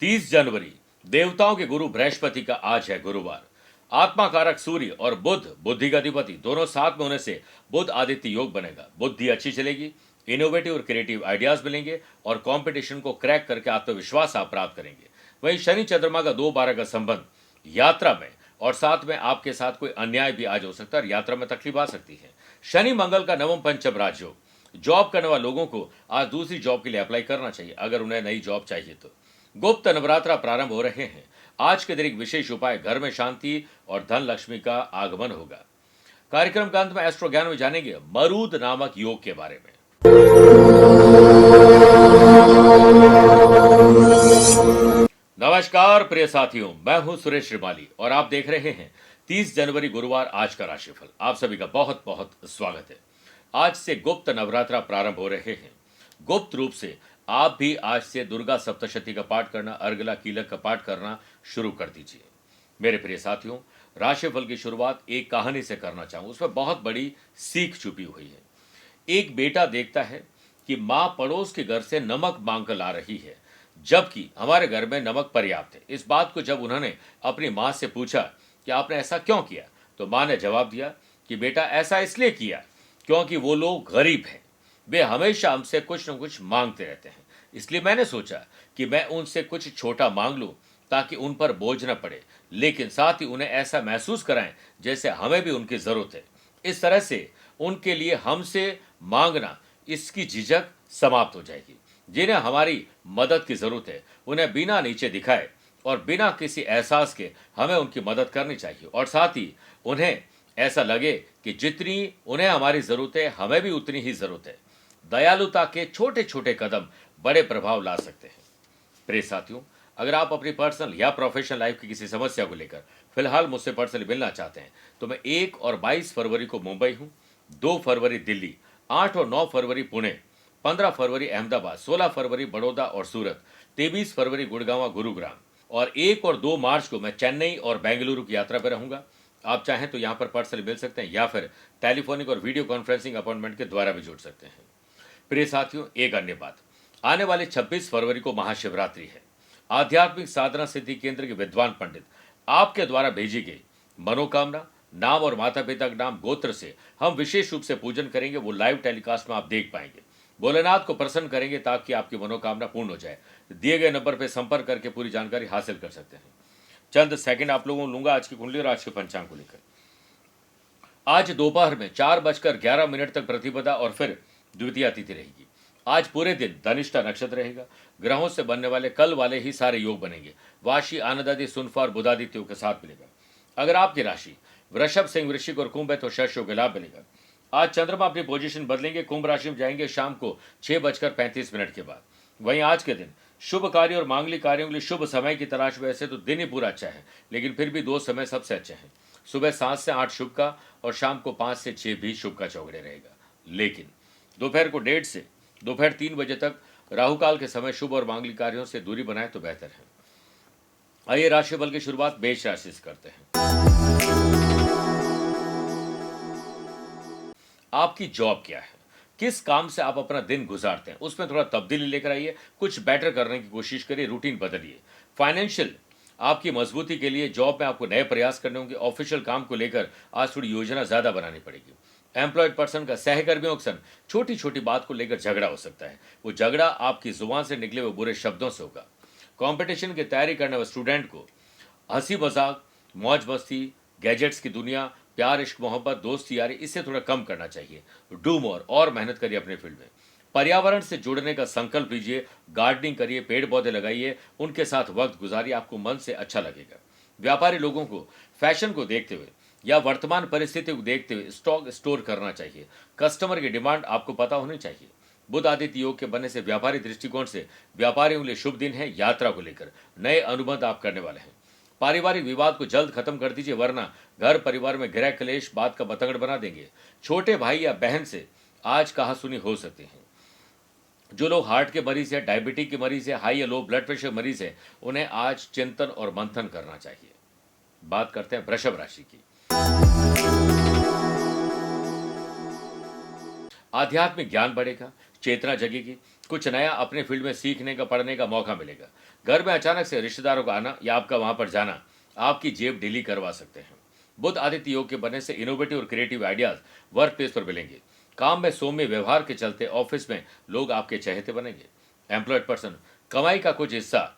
30 जनवरी देवताओं के गुरु बृहस्पति का आज है गुरुवार। आत्मा कारक सूर्य और बुध, बुद्धि का अधिपति, दोनों साथ में होने से बुध आदित्य योग बनेगा। बुद्धि अच्छी चलेगी, इनोवेटिव और क्रिएटिव आइडियाज मिलेंगे और कंपटीशन को क्रैक करके आत्मविश्वास आप प्राप्त करेंगे। वहीं शनि चंद्रमा का 2-12 का संबंध यात्रा में और साथ में आपके साथ कोई अन्याय भी आज हो सकता है और यात्रा में तकलीफ आ सकती है। शनि मंगल का नवम पंचम राजयोग, जॉब करने वाले लोगों को आज दूसरी जॉब के लिए अप्लाई करना चाहिए अगर उन्हें नई जॉब चाहिए तो। गुप्त नवरात्रा प्रारंभ हो रहे हैं। आज के दिन एक विशेष उपाय, घर में शांति और धन लक्ष्मी का आगमन होगा। कार्यक्रम के अंत में एस्ट्रो ज्ञान में जानेंगे मरूद नामक योग के बारे में। नमस्कार प्रिय साथियों, मैं हूं सुरेश श्रीमाली और आप देख रहे हैं 30 जनवरी गुरुवार आज का राशिफल। आप सभी का बहुत बहुत स्वागत है। आज से गुप्त नवरात्रा प्रारंभ हो रहे हैं। गुप्त रूप से आप भी आज से दुर्गा सप्तशती का पाठ करना, अर्गला कीलक का पाठ करना शुरू कर दीजिए। मेरे प्रिय साथियों, राशिफल की शुरुआत एक कहानी से करना चाहूं, उसमें बहुत बड़ी सीख छुपी हुई है। एक बेटा देखता है कि माँ पड़ोस के घर से नमक मांग कर ला रही है, जबकि हमारे घर में नमक पर्याप्त है। इस बात को जब उन्होंने अपनी माँ से पूछा कि आपने ऐसा क्यों किया, तो माँ ने जवाब दिया कि बेटा ऐसा इसलिए किया क्योंकि वो लोग गरीब हैं, वे हमेशा हमसे कुछ न कुछ मांगते रहते हैं, इसलिए मैंने सोचा कि मैं उनसे कुछ छोटा मांग लूं ताकि उन पर बोझ न पड़े, लेकिन साथ ही उन्हें ऐसा महसूस कराएं जैसे हमें भी उनकी जरूरत है। इस तरह से उनके लिए हमसे मांगना, इसकी झिझक समाप्त हो जाएगी। जिन्हें हमारी मदद की जरूरत है उन्हें बिना नीचे दिखाए और बिना किसी एहसास के हमें उनकी मदद करनी चाहिए, और साथ ही उन्हें ऐसा लगे कि जितनी उन्हें हमारी जरूरत है हमें भी उतनी ही जरूरत है। दयालुता के छोटे छोटे कदम बड़े प्रभाव ला सकते हैं। प्रिय साथियों, अगर आप अपनी पर्सनल या प्रोफेशनल लाइफ की किसी समस्या को लेकर फिलहाल मुझसे पर्सनली मिलना चाहते हैं तो मैं 1 और 22 फरवरी को मुंबई हूं, 2 फरवरी दिल्ली, 8 और 9 फरवरी पुणे, 15 फरवरी अहमदाबाद, 16 फरवरी बड़ौदा और सूरत, 23 फरवरी गुड़गांव गुरुग्राम और 1 और 2 मार्च को मैं चेन्नई और बेंगलुरु की यात्रा पर रहूंगा। आप चाहें तो यहां पर पर्सनली मिल सकते हैं या फिर टेलीफोनिक और वीडियो कॉन्फ्रेंसिंग अपॉइंटमेंट के द्वारा भी जुड़ सकते हैं। प्रिय साथियों, एक अन्य बात, आने वाले 26 फरवरी को महाशिवरात्रि है। आध्यात्मिक साधना सिद्धि केंद्र के विद्वान पंडित आपके द्वारा भेजी गई मनोकामना, नाम और माता पिता का नाम, गोत्र से हम विशेष रूप से पूजन करेंगे। वो लाइव टेलीकास्ट में आप देख पाएंगे। भोलेनाथ को प्रसन्न करेंगे ताकि आपकी मनोकामना पूर्ण हो जाए। दिए गए नंबर पर संपर्क करके पूरी जानकारी हासिल कर सकते हैं। चंद सेकंड आप लोगों को लूंगा आज की कुंडली और आज के पंचांग को लेकर। आज दोपहर में 4:11 तक प्रतिपदा और फिर द्वितीया तिथि रहेगी। आज पूरे दिन धनिष्ठा नक्षत्र रहेगा। ग्रहों से बनने वाले कल वाले ही सारे योग बनेंगे। वाशी, आनंद आदि, सुनफा और बुधादित्यों के साथ मिलेगा। अगर आपकी राशि वृषभ, सिंह, वृश्चिक और कुंभ है तो शेष योग लाभ मिलेगा। आज चंद्रमा अपनी पोजीशन बदलेंगे, कुंभ राशि में जाएंगे शाम को 6:35 के बाद। वहीं आज के दिन शुभ कार्य और मांगलिक कार्यों के लिए शुभ समय की तलाश। वैसे तो दिन ही पूरा अच्छा है, लेकिन फिर भी 2 समय सबसे अच्छे हैं। सुबह 7 से 8 शुभ का और शाम को 5 से 6 भी शुभ का चौगड़े रहेगा। लेकिन दोपहर को 1:30 से दोपहर 3 बजे तक राहु काल के समय शुभ और मांगलिक कार्यों से दूरी बनाए तो बेहतर है। आइए राशिफल की शुरुआत मेष राशि से करते हैं। आपकी जॉब क्या है, किस काम से आप अपना दिन गुजारते हैं, उसमें थोड़ा तब्दीली लेकर आइए। कुछ बेटर करने की कोशिश करिए, रूटीन बदलिए। फाइनेंशियल आपकी मजबूती के लिए जॉब में आपको नए प्रयास करने होंगे। ऑफिशियल काम को लेकर आज थोड़ी योजना ज्यादा बनानी पड़ेगी। एम्प्लॉयड पर्सन का सहकर्मियों के संग छोटी छोटी बात को लेकर झगड़ा हो सकता है। वो झगड़ा आपकी जुबान से निकले हुए बुरे शब्दों से होगा। कंपटीशन की तैयारी करने वाले स्टूडेंट को हंसी मजाक, मौज मस्ती, गैजेट्स की दुनिया, प्यार, इश्क, मोहब्बत, दोस्ती यारी, इससे थोड़ा कम करना चाहिए। डू मोर, और मेहनत करिए अपने फील्ड में। पर्यावरण से जुड़ने का संकल्प लीजिए। गार्डनिंग करिए, पेड़ पौधे लगाइए, उनके साथ वक्त गुजारिए, आपको मन से अच्छा लगेगा। व्यापारी लोगों को फैशन को देखते हुए या वर्तमान परिस्थिति को देखते हुए स्टॉक स्टोर करना चाहिए। कस्टमर की डिमांड आपको पता होनी चाहिए। बुध आदित्य योग के बनने से व्यापारी दृष्टिकोण से व्यापारियों के लिए शुभ दिन है। यात्रा को लेकर नए अनुबंध आप करने वाले हैं। पारिवारिक विवाद को जल्द खत्म कर दीजिए, वरना घर परिवार में गृह क्लेश बात का बतंगड़ बना देंगे। छोटे भाई या बहन से आज कहासुनी हो सकती है। जो लोग हार्ट के मरीज है, डायबिटीज के मरीज है, हाई या लो ब्लड प्रेशर मरीज है, उन्हें आज चिंतन और मंथन करना चाहिए। बात करते हैं वृषभ राशि की। आध्यात्मिक ज्ञान बढ़ेगा, चेतना जगेगी, कुछ नया अपने फील्ड में सीखने का, पढ़ने का मौका मिलेगा। घर में अचानक से रिश्तेदारों का आना या आपका वहां पर जाना आपकी जेब ढीली करवा सकते हैं। बुध आदित्य योग के बनने से इनोवेटिव और क्रिएटिव आइडियाज वर्क प्लेस पर मिलेंगे। काम में सौम्य व्यवहार के चलते ऑफिस में लोग आपके चहेते बनेंगे। एम्प्लॉयड पर्सन, कमाई का कुछ हिस्सा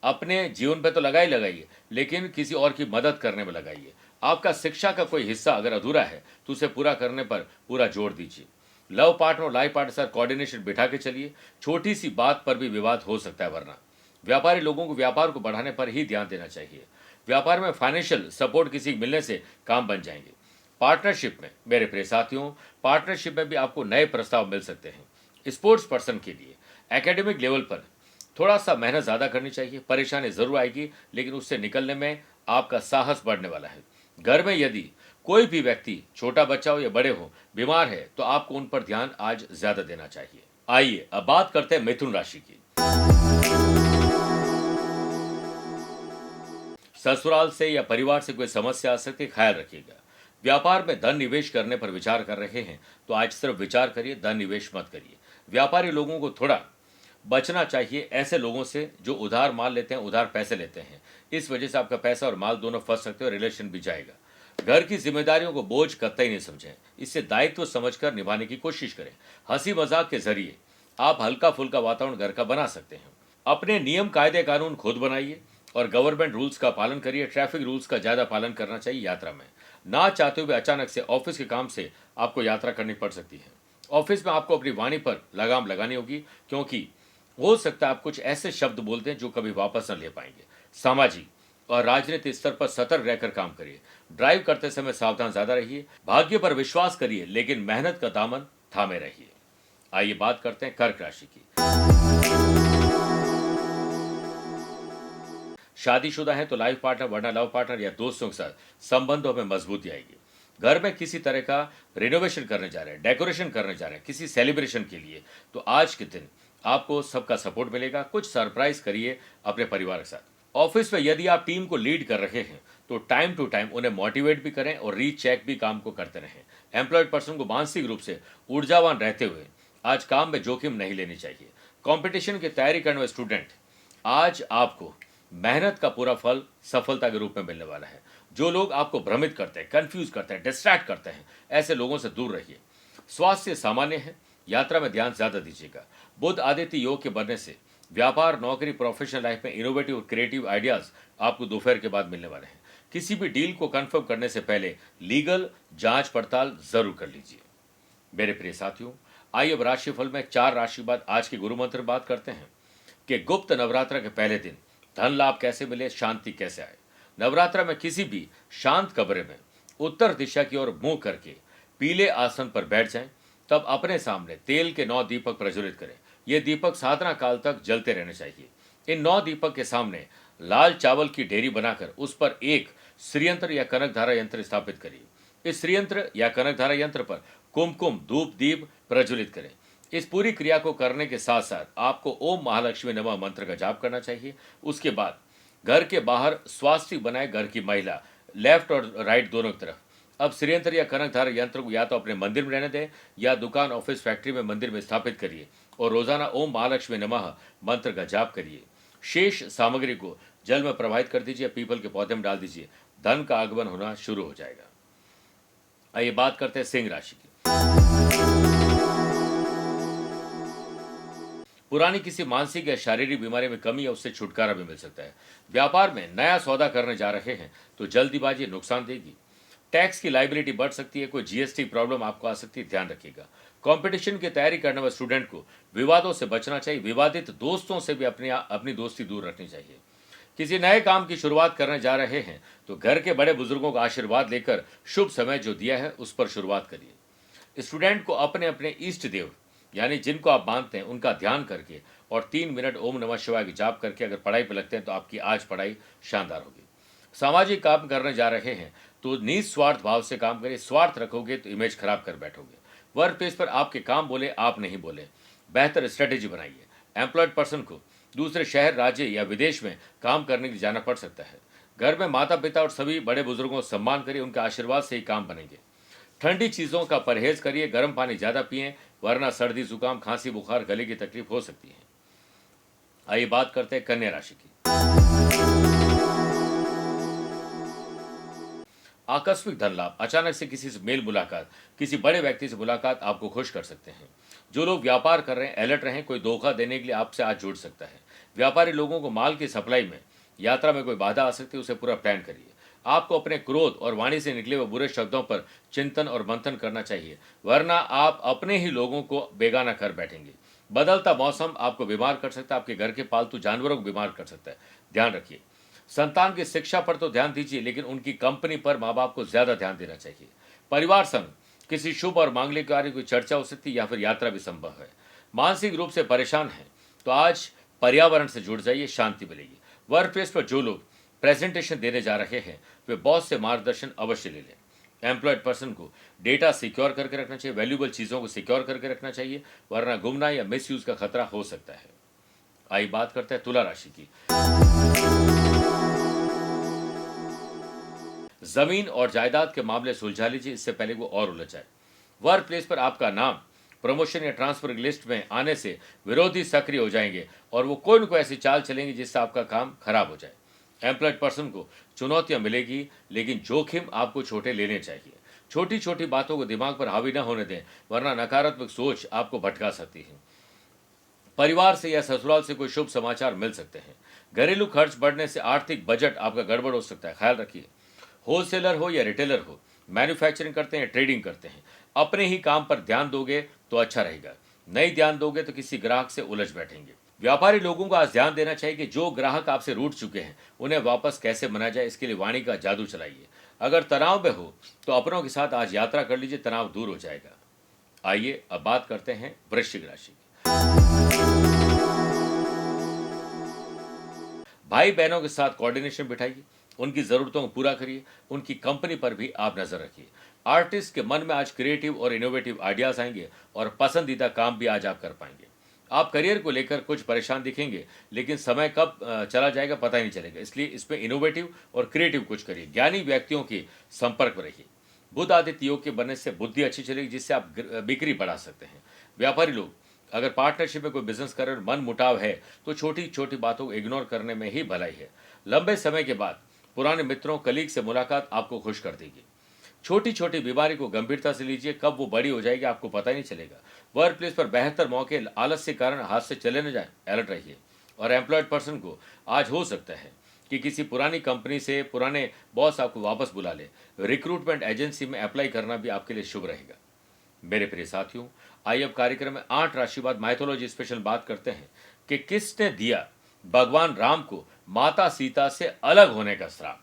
अपने जीवन पे तो लगाई लगाइए, लेकिन किसी और की मदद करने में लगाइए। आपका शिक्षा का कोई हिस्सा अगर अधूरा है तो उसे पूरा करने पर पूरा जोर दीजिए। लव पार्टनर और लाइफ पार्टनर के साथ कोऑर्डिनेशन बिठा के चलिए। छोटी सी बात पर भी विवाद हो सकता है, वरना व्यापारी लोगों को व्यापार को बढ़ाने पर ही ध्यान देना चाहिए। व्यापार में फाइनेंशियल सपोर्ट किसी को मिलने से काम बन जाएंगे। पार्टनरशिप में मेरे प्रिय साथियों, पार्टनरशिप में भी आपको नए प्रस्ताव मिल सकते हैं। स्पोर्ट्स पर्सन के लिए एकेडमिक लेवल पर थोड़ा सा मेहनत ज़्यादा करनी चाहिए। परेशानी ज़रूर आएगी, लेकिन उससे निकलने में आपका साहस बढ़ने वाला है। घर में यदि कोई भी व्यक्ति, छोटा बच्चा हो या बड़े हो, बीमार है तो आपको उन पर ध्यान आज ज़्यादा देना चाहिए। आइए अब बात करते हैं मिथुन राशि की। ससुराल से या परिवार से कोई समस्या आ सकती है, ख्याल रखिएगा। व्यापार में धन निवेश करने पर विचार कर रहे हैं तो आज सिर्फ विचार करिए, धन निवेश मत करिए। व्यापारी लोगों को थोड़ा बचना चाहिए ऐसे लोगों से जो उधार माल लेते हैं, उधार पैसे लेते हैं। इस वजह से आपका पैसा और माल दोनों फंस सकते हो, रिलेशन भी जाएगा। घर की जिम्मेदारियों को बोझ कतई नहीं समझें, इससे दायित्व समझकर निभाने की कोशिश करें। हंसी मजाक के जरिए आप हल्का फुल्का वातावरण घर का बना सकते हैं। अपने नियम कायदे कानून खुद बनाइए और गवर्नमेंट रूल्स का पालन करिए। ट्रैफिक रूल्स का ज्यादा पालन करना चाहिए। यात्रा में ना चाहते हुए अचानक से ऑफिस के काम से आपको यात्रा करनी पड़ सकती है। ऑफिस में आपको अपनी वाणी पर लगाम लगानी होगी, क्योंकि हो सकता है आप कुछ ऐसे शब्द बोलते हैं जो कभी वापस न ले पाएंगे। सामाजिक और राजनीतिक स्तर पर सतर्क रहकर काम करिए। ड्राइव करते समय सावधान ज्यादा रहिए। भाग्य पर विश्वास करिए, लेकिन मेहनत का दामन थामे रहिए। आइए बात करते हैं कर्क राशि की। शादीशुदा है तो लाइफ पार्टनर वरना लव पार्टनर या दोस्तों के साथ संबंधों में मजबूती आएगी। घर में किसी तरह का रिनोवेशन करने जा रहे हैं, डेकोरेशन करने जा रहे हैं किसी सेलिब्रेशन के लिए, तो आज के दिन आपको सबका सपोर्ट मिलेगा। कुछ सरप्राइज करिए अपने परिवार के साथ। ऑफिस में यदि आप टीम को लीड कर रहे हैं तो टाइम टू टाइम उन्हें मोटिवेट भी करें और रीचेक भी काम को करते रहें। एम्प्लॉयड पर्सन को मानसिक रूप से ऊर्जावान रहते हुए आज काम में जोखिम नहीं लेनी चाहिए। कंपटीशन की तैयारी करने वाले स्टूडेंट, आज आपको मेहनत का पूरा फल सफलता के रूप में मिलने वाला है। जो लोग आपको भ्रमित करते हैं, कंफ्यूज करते हैं, डिस्ट्रैक्ट करते हैं, ऐसे लोगों से दूर रहिए। स्वास्थ्य सामान्य है, यात्रा में ध्यान ज्यादा दीजिएगा। बुध आदित्य योग के बनने से व्यापार, नौकरी, प्रोफेशनल लाइफ में इनोवेटिव और क्रिएटिव आइडियाज आपको दोपहर के बाद मिलने वाले हैं। किसी भी डील को कंफर्म करने से पहले लीगल जांच पड़ताल जरूर कर लीजिए। मेरे प्रिय साथियों, आइए अब राशिफल में 4 राशि बाद आज के गुरु मंत्र बात करते हैं कि गुप्त नवरात्र के पहले दिन धन लाभ कैसे मिले, शांति कैसे आए। नवरात्र में किसी भी शांत कमरे में उत्तर दिशा की ओर मुंह करके पीले आसन पर बैठ जाएं। तब अपने सामने तेल के 9 दीपक प्रज्वलित करें। ये दीपक साधना काल तक जलते रहने चाहिए। इन 9 दीपक के सामने लाल चावल की ढेरी बनाकर उस पर एक श्रीयंत्र या कनकधारा यंत्र स्थापित करिए। इस श्रीयंत्र या कनकधारा यंत्र पर कुमकुम धूप दीप प्रज्वलित करें। इस पूरी क्रिया को करने के साथ साथ आपको ओम महालक्ष्मी नमः मंत्र का जाप करना चाहिए। उसके बाद घर के बाहर स्वास्तिक बनाए घर की महिला लेफ्ट और राइट दोनों की तरफ। अब श्रीयंत्र या कनकधारा यंत्र को या तो अपने मंदिर में रहने दें या दुकान, ऑफिस, फैक्ट्री में, मंदिर में स्थापित करिए और रोजाना ओम महालक्ष्मी नमः मंत्र का जाप करिए। शेष सामग्री को जल में प्रवाहित कर दीजिए, पीपल के पौधे में डाल दीजिए। धन का आगमन होना शुरू हो जाएगा। आइए बात करते हैं सिंह राशि की। पुरानी किसी मानसिक या शारीरिक बीमारी में कमी या उससे छुटकारा भी मिल सकता है। व्यापार में नया सौदा करने जा रहे हैं तो जल्दबाजी नुकसान देगी। टैक्स की लाइबिलिटी बढ़ सकती है, कोई जीएसटी प्रॉब्लम आपको आ सकती है, ध्यान रखिएगा। कंपटीशन की तैयारी करने वाले स्टूडेंट को विवादों से बचना चाहिए। विवादित दोस्तों से भी अपनी दोस्ती दूर रखनी चाहिए। किसी नए काम की शुरुआत करने जा रहे हैं तो घर के बड़े बुजुर्गों का आशीर्वाद लेकर शुभ समय जो दिया है उस पर शुरुआत करिए। स्टूडेंट को अपने अपने इष्ट देव यानी जिनको आप मानते हैं उनका ध्यान करके और 3 मिनट ओम नमः शिवाय की जाप करके अगर पढ़ाई पे लगते हैं तो आपकी आज पढ़ाई शानदार होगी। सामाजिक काम करने जा रहे हैं तो निस्वार्थ भाव से काम करिए। स्वार्थ रखोगे तो इमेज खराब कर बैठोगे। वर्क प्लेस पर आपके काम बोले, आप नहीं बोले। बेहतर स्ट्रेटेजी बनाइए। एम्प्लॉयड पर्सन को दूसरे शहर, राज्य या विदेश में काम करने के लिए जाना पड़ सकता है। घर में माता पिता और सभी बड़े बुजुर्गों को सम्मान करिए, उनके आशीर्वाद से ही काम बनेंगे। ठंडी चीज़ों का परहेज करिए, गर्म पानी ज़्यादा पिएं वरना सर्दी जुकाम खांसी बुखार गले की तकलीफ हो सकती है। आइए बात करते हैं कन्या राशि की। आकस्मिक धन लाभ, अचानक से किसी से मेल मुलाकात, किसी बड़े व्यक्ति से मुलाकात आपको खुश कर सकते हैं। जो लोग व्यापार कर रहे हैं अलर्ट रहें, कोई धोखा देने के लिए आपसे आज जुड़ सकता है। व्यापारी लोगों को माल की सप्लाई में यात्रा में कोई बाधा आ सकती है, उसे पूरा प्लान करिए। आपको अपने क्रोध और वाणी से निकले हुए बुरे शब्दों पर चिंतन और मंथन करना चाहिए, वरना आप अपने ही लोगों को बेगाना कर बैठेंगे। बदलता मौसम आपको बीमार कर सकता है, आपके घर के पालतू जानवरों को बीमार कर सकता है, ध्यान रखिए। संतान की शिक्षा पर तो ध्यान दीजिए, लेकिन उनकी कंपनी पर माँ बाप को ज्यादा ध्यान देना चाहिए। परिवार संग किसी शुभ और मांगलिक कार्य की चर्चा हो सकती है या फिर यात्रा भी संभव है। मानसिक रूप से परेशान हैं तो आज पर्यावरण से जुड़ जाइए, शांति मिलेगी। वर्क प्लेस पर जो लोग प्रेजेंटेशन देने जा रहे हैं वे बॉस से मार्गदर्शन अवश्य ले लें। एम्प्लॉयड पर्सन को डेटा सिक्योर करके रखना चाहिए, वैल्यूएबल चीजों को सिक्योर करके रखना चाहिए, वरना गुमना या मिसयूज का खतरा हो सकता है। आइए बात करते हैं तुला राशि की। जमीन और जायदाद के मामले सुलझा लीजिए, इससे पहले वो और उलझ जाए। वर्क प्लेस पर आपका नाम प्रमोशन या ट्रांसफर की लिस्ट में आने से विरोधी सक्रिय हो जाएंगे और वो कोई न कोई ऐसी चाल चलेंगे जिससे आपका काम खराब हो जाए। एम्प्लॉयड पर्सन को चुनौतियां मिलेगी, लेकिन जोखिम आपको छोटे लेने चाहिए। छोटी छोटी बातों को दिमाग पर हावी न होने दें, वरना नकारात्मक सोच आपको भटका सकती है। परिवार से या ससुराल से कोई शुभ समाचार मिल सकते हैं। घरेलू खर्च बढ़ने से आर्थिक बजट आपका गड़बड़ हो सकता है, ख्याल रखिए। होलसेलर हो या रिटेलर हो, मैन्युफैक्चरिंग करते हैं, ट्रेडिंग करते हैं, अपने ही काम पर ध्यान दोगे तो अच्छा रहेगा। नहीं ध्यान दोगे तो किसी ग्राहक से उलझ बैठेंगे। व्यापारी लोगों को आज ध्यान देना चाहिए कि जो ग्राहक आपसे रूठ चुके हैं उन्हें वापस कैसे मना जाए, इसके लिए वाणी का जादू चलाइए। अगर तनाव में हो तो अपनों के साथ आज यात्रा कर लीजिए, तनाव दूर हो जाएगा। आइए अब बात करते हैं वृश्चिक राशि की। भाई बहनों के साथ कोऑर्डिनेशन बिठाइए, उनकी जरूरतों को पूरा करिए, उनकी कंपनी पर भी आप नजर रखिए। आर्टिस्ट के मन में आज क्रिएटिव और इनोवेटिव आइडियाज आएंगे और पसंदीदा काम भी आज आप कर पाएंगे। आप करियर को लेकर कुछ परेशान दिखेंगे, लेकिन समय कब चला जाएगा पता ही नहीं चलेगा, इसलिए इसमें इनोवेटिव और क्रिएटिव कुछ करिए। ज्ञानी व्यक्तियों के संपर्क में रहिए। बुध आदित्य योग के बनने से बुद्धि अच्छी चलेगी, जिससे आप बिक्री बढ़ा सकते हैं। व्यापारी लोग अगर पार्टनरशिप में कोई बिजनेस कर रहे हैं, मन मुटाव है तो छोटी छोटी बातों को इग्नोर करने में ही भलाई है। लंबे समय के बाद पुराने मित्रों कलीग से मुलाकात आपको खुश कर देगी। छोटी छोटी बीमारी को गंभीरता से लीजिए, कब वो बड़ी हो जाएगी आपको पता ही नहीं चलेगा। वर्क प्लेस पर बेहतर मौके आलस के कारण हाथ से चले न जाए, अलर्ट रहिए। और एम्प्लॉयड पर्सन को आज हो सकता है कि किसी पुरानी कंपनी से पुराने बॉस आपको वापस बुला ले। रिक्रूटमेंट एजेंसी में अप्लाई करना भी आपके लिए शुभ रहेगा। मेरे प्रिय साथियों, आइए अब कार्यक्रम में 8 राशिवाद माइथोलॉजी स्पेशल बात करते हैं कि किसने दिया भगवान राम को माता सीता से अलग होने का श्राप।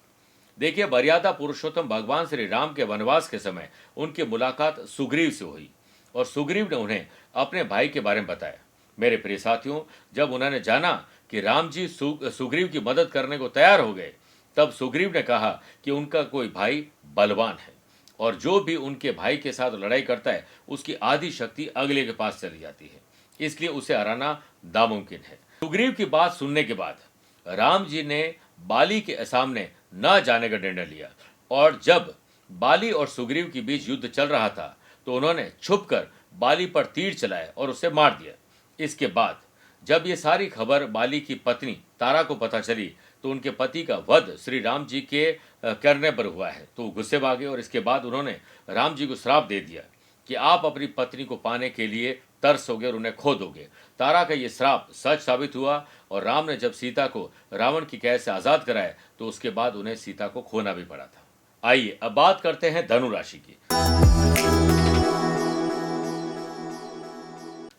देखिए, मर्यादा पुरुषोत्तम भगवान श्री राम के वनवास के समय उनकी मुलाकात सुग्रीव से हुई और सुग्रीव ने उन्हें अपने भाई के बारे में बताया। मेरे प्रिय साथियों, जब उन्होंने जाना कि राम जी सुग्रीव की मदद करने को तैयार हो गए, तब सुग्रीव ने कहा कि उनका कोई भाई बलवान है और जो भी उनके भाई के साथ लड़ाई करता है उसकी आधी शक्ति अगले के पास चली जाती है, इसलिए उसे हराना नामुमकिन है। सुग्रीव की बात सुनने के बाद राम जी ने बाली के सामने न जाने का निर्णय लिया और जब बाली और सुग्रीव के बीच युद्ध चल रहा था तो उन्होंने छुपकर बाली पर तीर चलाया और उसे मार दिया। इसके बाद जब ये सारी खबर बाली की पत्नी तारा को पता चली तो उनके पति का वध श्री राम जी के करने पर हुआ है, तो गुस्से में आ गए और इसके बाद उन्होंने राम जी को श्राप दे दिया कि आप अपनी पत्नी को पाने के लिए तरसोगे और उन्हें खो दोगे। तारा का ये श्राप सच साबित हुआ और राम ने जब सीता को रावण की कैद से आजाद कराया तो उसके बाद उन्हें सीता को खोना भी पड़ा था। आइए अब बात करते हैं धनु राशि की।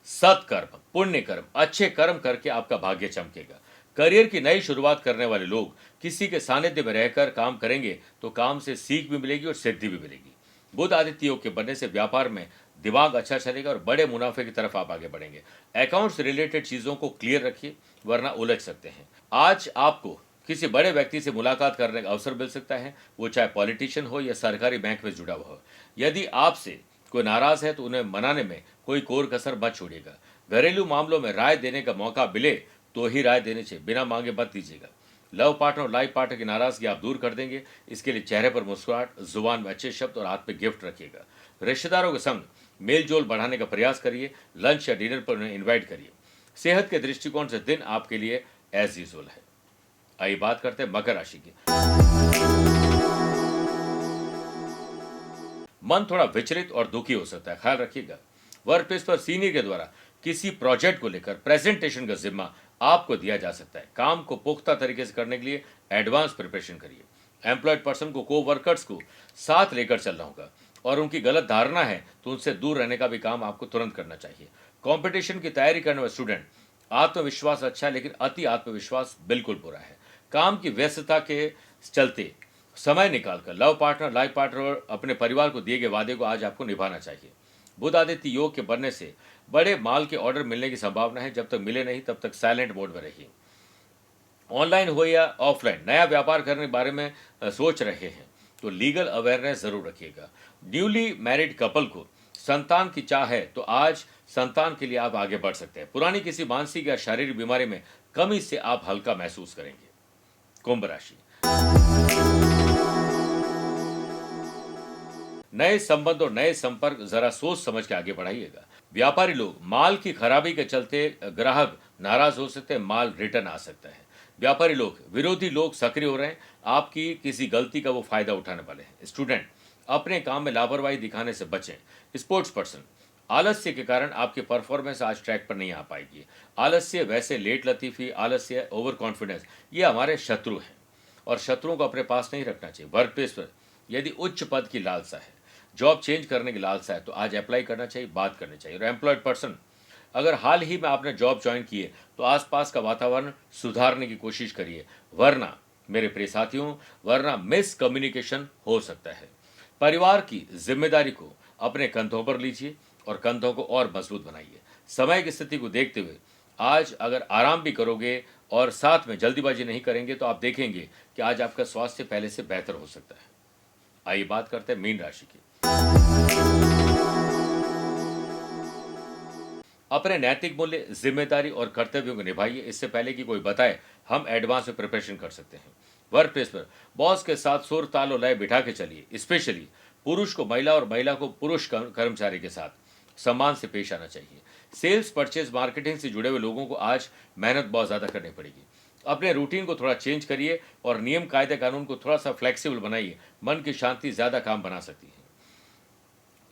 सत्कर्म, पुण्य कर्म, अच्छे कर्म करके आपका भाग्य चमकेगा। करियर की नई शुरुआत करने वाले लोग किसी के सानिध्य में रहकर काम करेंगे तो काम से सीख भी मिलेगी और सिद्धि भी मिलेगी। बुध आदित्य योग के बनने से व्यापार में दिमाग अच्छा चलेगा और बड़े मुनाफे की तरफ आप आगे बढ़ेंगे। अकाउंट्स रिलेटेड चीजों को क्लियर रखिए, वरना उलझ सकते हैं। आज आपको किसी बड़े व्यक्ति से मुलाकात करने का अवसर मिल सकता है, वो चाहे पॉलिटिशियन हो या सरकारी बैंक में जुड़ा हुआ हो। यदि आपसे कोई नाराज है तो उन्हें मनाने में कोई कोर कसर मत छोड़िएगा। घरेलू मामलों में राय देने का मौका मिले तो ही राय देनी चाहिए, बिना मांगे मत दीजिएगा। लव पार्टनर और लाइफ पार्टनर की नाराजगी आप दूर कर देंगे। इसके लिए चेहरे पर मुस्कुराहट, जुबान में अच्छे शब्द और हाथ में गिफ्ट रखिएगा। रिश्तेदारों के संग मेल जोल बढ़ाने का प्रयास करिए, लंच या डिनर पर उन्हें इन्वाइट करिए। सेहत के दृष्टिकोण से दिन आपके लिए एज यूजुअल है। आइए बात करते हैं मकर राशि की। मन थोड़ा विचलित और दुखी हो सकता है, ख्याल रखिएगा। वर्क प्लेस पर सीनियर के द्वारा किसी प्रोजेक्ट को लेकर प्रेजेंटेशन का जिम्मा आपको दिया जा सकता है। काम को पुख्ता तरीके से करने के लिए एडवांस प्रिपरेशन करिए। एम्प्लॉयड पर्सन को वर्कर्स को साथ लेकर चलना होगा और उनकी गलत धारणा है तो उनसे दूर रहने का भी काम आपको तुरंत करना चाहिए। कंपटीशन की तैयारी करने वाले स्टूडेंट, आत्मविश्वास अच्छा है लेकिन अति आत्मविश्वास बिल्कुल बुरा है। काम की व्यस्तता के चलते समय निकालकर लव पार्टनर, लाइफ पार्टनर और अपने परिवार को दिए गए वादे को आज आपको निभाना चाहिए। बुध आदित्य योग के बनने से बड़े माल के ऑर्डर मिलने की संभावना है। जब तक मिले नहीं तब तक साइलेंट मोड में रहिए। ऑनलाइन हो या ऑफलाइन नया व्यापार करने के बारे में सोच रहे हैं तो लीगल अवेयरनेस जरूर रखिएगा। न्यूली मैरिड कपल को संतान की चाह है तो आज संतान के लिए आप आगे बढ़ सकते हैं। पुरानी किसी मानसिक या शारीरिक बीमारी में कमी से आप हल्का महसूस करेंगे। कुंभ राशि, नए संबंध और नए संपर्क जरा सोच समझ के आगे बढ़ाइएगा। व्यापारी लोग, माल की खराबी के चलते ग्राहक नाराज हो सकते हैं, माल रिटर्न आ सकता है। व्यापारी लोग, विरोधी लोग सक्रिय हो रहे हैं, आपकी किसी गलती का वो फायदा उठाने वाले हैं। स्टूडेंट, अपने काम में लापरवाही दिखाने से बचें। स्पोर्ट्स पर्सन, आलस्य के कारण आपकी परफॉर्मेंस आज ट्रैक पर नहीं आ पाएगी। आलस्य, वैसे लेट लतीफी, आलस्य, ओवर कॉन्फिडेंस, ये हमारे शत्रु हैं और शत्रुओं को अपने पास नहीं रखना चाहिए। वर्क प्लेस पर यदि उच्च पद की लालसा है, जॉब चेंज करने की लालसा है तो आज अप्लाई करना चाहिए, बात करनी चाहिए। और एम्प्लॉयड पर्सन, अगर हाल ही में आपने जॉब ज्वाइन की है तो आसपास का वातावरण सुधारने की कोशिश करिए, वरना मेरे प्रिय साथियों, वरना मिस कम्युनिकेशन हो सकता है। परिवार की जिम्मेदारी को अपने कंधों पर लीजिए और कंधों को और मजबूत बनाइए। समय की स्थिति को देखते हुए आज अगर आराम भी करोगे और साथ में जल्दीबाजी नहीं करेंगे तो आप देखेंगे कि आज आपका स्वास्थ्य पहले से बेहतर हो सकता है। आइए बात करते हैं मीन राशि की। अपने नैतिक मूल्य, जिम्मेदारी और कर्तव्यों को निभाइए। इससे पहले कि कोई बताए, हम एडवांस में प्रिपरेशन कर सकते हैं। वर्क प्लेस पर बॉस के साथ सुर ताल और लय बिठा के चलिए। स्पेशली पुरुष को महिला और महिला को पुरुष कर्मचारी के साथ सम्मान से पेश आना चाहिए। सेल्स, परचेज, मार्केटिंग से जुड़े हुए लोगों को आज मेहनत बहुत ज्यादा करनी पड़ेगी। अपने रूटीन को थोड़ा चेंज करिए और नियम, कायदे, कानून को थोड़ा सा फ्लेक्सिबल बनाइए। मन की शांति ज्यादा काम बना सकती है।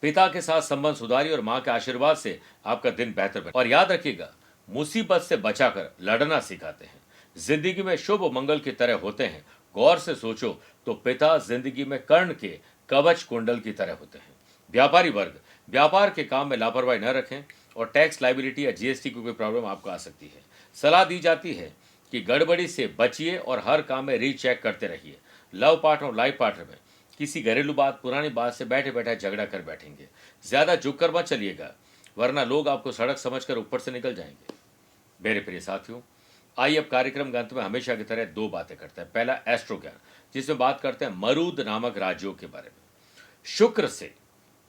पिता के साथ संबंध सुधारिए और मां के आशीर्वाद से आपका दिन बेहतर बने। और याद रखिएगा, मुसीबत से बचाकर लड़ना सिखाते हैं। जिंदगी में शुभ मंगल की तरह होते हैं। गौर से सोचो तो पिता जिंदगी में कर्ण के कवच कुंडल की तरह होते हैं। व्यापारी वर्ग, व्यापार के काम में लापरवाही न रखें और टैक्स लायबिलिटी या जीएसटी की कोई प्रॉब्लम आपको आ सकती है। सलाह दी जाती है कि गड़बड़ी से बचिए और हर काम में रीचेक करते रहिए। लव पार्टनर और लाइफ पार्टनर में किसी घरेलू बात, पुरानी बात से बैठे बैठे झगड़ा कर बैठेंगे। ज्यादा झुक कर मत चलिएगा, वरना लोग आपको सड़क समझकर ऊपर से निकल जाएंगे। मेरे प्रिय साथियों, आइए अब कार्यक्रम के अंत में हमेशा की तरह दो बातें करते हैं। पहला, एस्ट्रो ज्ञान, जिसमें बात करते हैं मरूद नामक राजयोग के बारे में। शुक्र से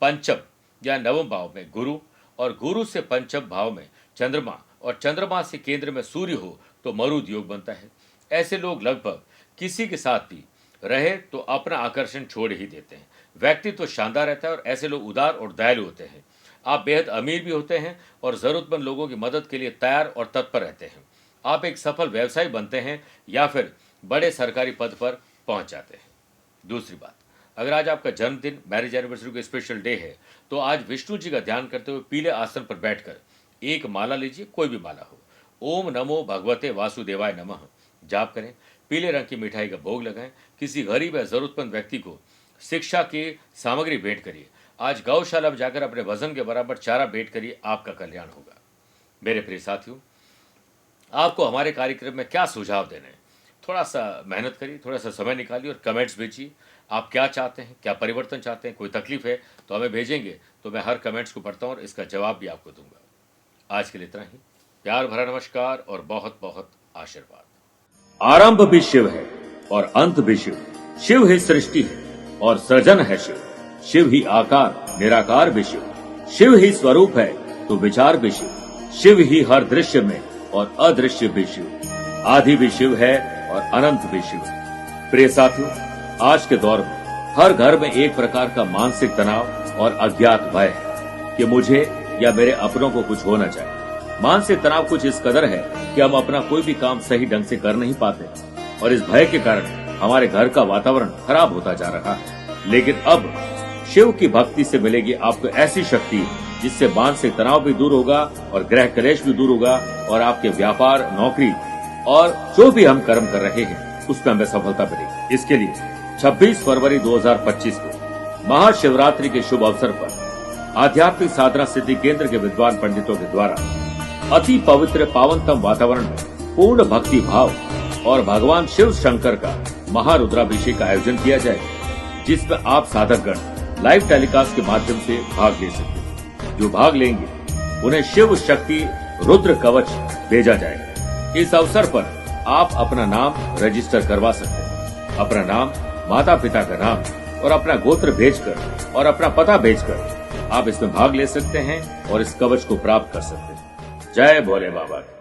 पंचम या नवम भाव में गुरु और गुरु से पंचम भाव में चंद्रमा और चंद्रमा से केंद्र में सूर्य हो तो मरूद योग बनता है। ऐसे लोग लगभग किसी के साथ भी रहे तो अपना आकर्षण छोड़ ही देते हैं। व्यक्तित्व तो शानदार रहता है और ऐसे लोग उदार और दयालु होते हैं। आप बेहद अमीर भी होते हैं और जरूरतमंद लोगों की मदद के लिए तैयार और तत्पर रहते हैं। आप एक सफल व्यवसायी बनते हैं या फिर बड़े सरकारी पद पर पहुंच जाते हैं। दूसरी बात, अगर आज आपका जन्मदिन, मैरिज एनिवर्सरी का स्पेशल डे है तो आज विष्णु जी का ध्यान करते हुए पीले आसन पर बैठकर एक माला लीजिए, कोई भी माला हो। ओम नमो भगवते वासुदेवाय नमः जाप करें। पीले रंग की मिठाई का भोग लगाएं। किसी गरीब या जरूरतमंद व्यक्ति को शिक्षा की सामग्री भेंट करिए। आज गौशाला में जाकर अपने वजन के बराबर चारा भेंट करिए, आपका कल्याण होगा। मेरे प्रिय साथियों, आपको हमारे कार्यक्रम में क्या सुझाव देने हैं? थोड़ा सा मेहनत करिए, थोड़ा सा समय निकालिए और कमेंट्स भेजिए। आप क्या चाहते हैं, क्या परिवर्तन चाहते हैं, कोई तकलीफ है तो हमें भेजेंगे तो मैं हर कमेंट्स को पढ़ता हूँ और इसका जवाब भी आपको दूंगा। आज के लिए इतना ही। प्यार भरा नमस्कार और बहुत बहुत आशीर्वाद। आरंभ भी शिव है और अंत भी शिव। शिव ही सृष्टि है और सृजन है शिव। शिव ही आकार, निराकार भी शिव। शिव ही स्वरूप है तो विचार भी शिव। शिव ही हर दृश्य में और अदृश्य भी शिव। आदि भी शिव है और अनंत भी शिव। प्रिय साथियों, आज के दौर में हर घर में एक प्रकार का मानसिक तनाव और अज्ञात भय है। कि मुझे या मेरे अपनों को कुछ हो न जाए। मानसिक तनाव कुछ इस कदर है कि हम अपना कोई भी काम सही ढंग से कर नहीं पाते और इस भय के कारण हमारे घर का वातावरण खराब होता जा रहा है। लेकिन अब शिव की भक्ति से मिलेगी आपको ऐसी शक्ति जिससे मानसिक तनाव भी दूर होगा और ग्रह क्लेश भी दूर होगा और आपके व्यापार, नौकरी और जो भी हम कर्म कर रहे हैं उसमें हमें सफलता मिलेगी। इसके लिए 26 फरवरी 2025 को महाशिवरात्रि के शुभ अवसर पर आध्यात्मिक साधना सिद्धि केंद्र के विद्वान पंडितों के द्वारा अति पवित्र पावनतम वातावरण में पूर्ण भक्ति भाव और भगवान शिव शंकर का महारुद्राभिषेक का आयोजन किया जाएगा, जिसमें आप साधकगण लाइव टेलीकास्ट के माध्यम से भाग ले सकते हैं। जो भाग लेंगे उन्हें शिव शक्ति रुद्र कवच भेजा जाएगा। इस अवसर पर आप अपना नाम रजिस्टर करवा सकते हैं। अपना नाम, माता पिता का नाम और अपना गोत्र भेजकर और अपना पता भेजकर आप इसमें भाग ले सकते हैं और इस कवच को प्राप्त कर सकते हैं। जय भोले बाबा।